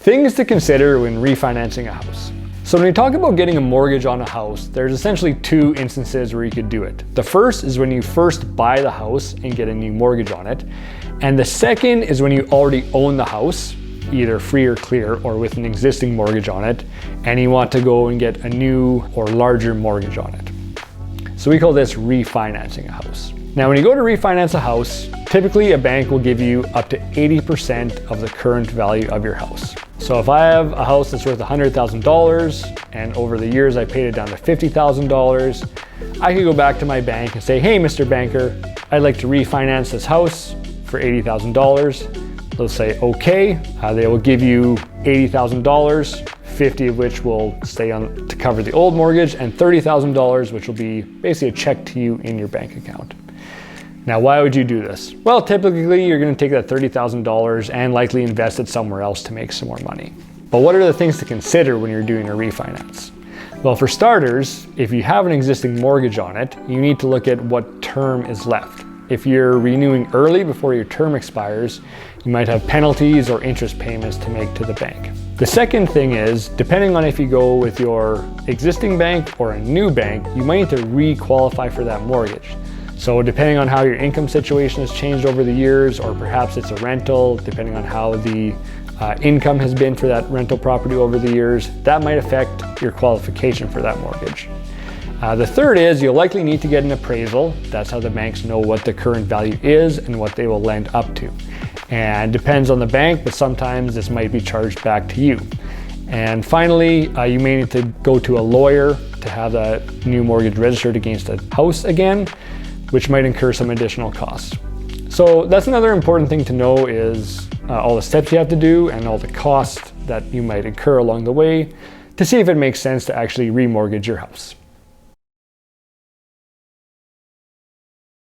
Things to consider when refinancing a house. So when you talk about getting a mortgage on a house, there's essentially two instances where you could do it. The first is when you first buy the house and get a new mortgage on it. And the second is when you already own the house, either free or clear or with an existing mortgage on it, and you want to go and get a new or larger mortgage on it. So we call this refinancing a house. Now, when you go to refinance a house, typically a bank will give you up to 80% of the current value of your house. So if I have a house that's worth $100,000 and over the years I paid it down to $50,000, I could go back to my bank and say, hey, Mr. Banker, I'd like to refinance this house for $80,000. They'll say, okay. They will give you $80,000, 50 of which will stay on to cover the old mortgage, and $30,000, which will be basically a check to you in your bank account. Now, why would you do this? Well, typically you're going to take that $30,000 and likely invest it somewhere else to make some more money. But what are the things to consider when you're doing a refinance? Well, for starters, if you have an existing mortgage on it, you need to look at what term is left. If you're renewing early before your term expires, you might have penalties or interest payments to make to the bank. The second thing is, depending on if you go with your existing bank or a new bank, you might need to re-qualify for that mortgage. So depending on how your income situation has changed over the years, or perhaps it's a rental, depending on how the income has been for that rental property over the years, that might affect your qualification for that mortgage. The third is you'll likely need to get an appraisal. That's how the banks know what the current value is and what they will lend up to. And depends on the bank, but sometimes this might be charged back to you. And finally, you may need to go to a lawyer to have that new mortgage registered against a house again, which might incur some additional costs. So that's another important thing to know is all the steps you have to do and all the costs that you might incur along the way to see if it makes sense to actually remortgage your house.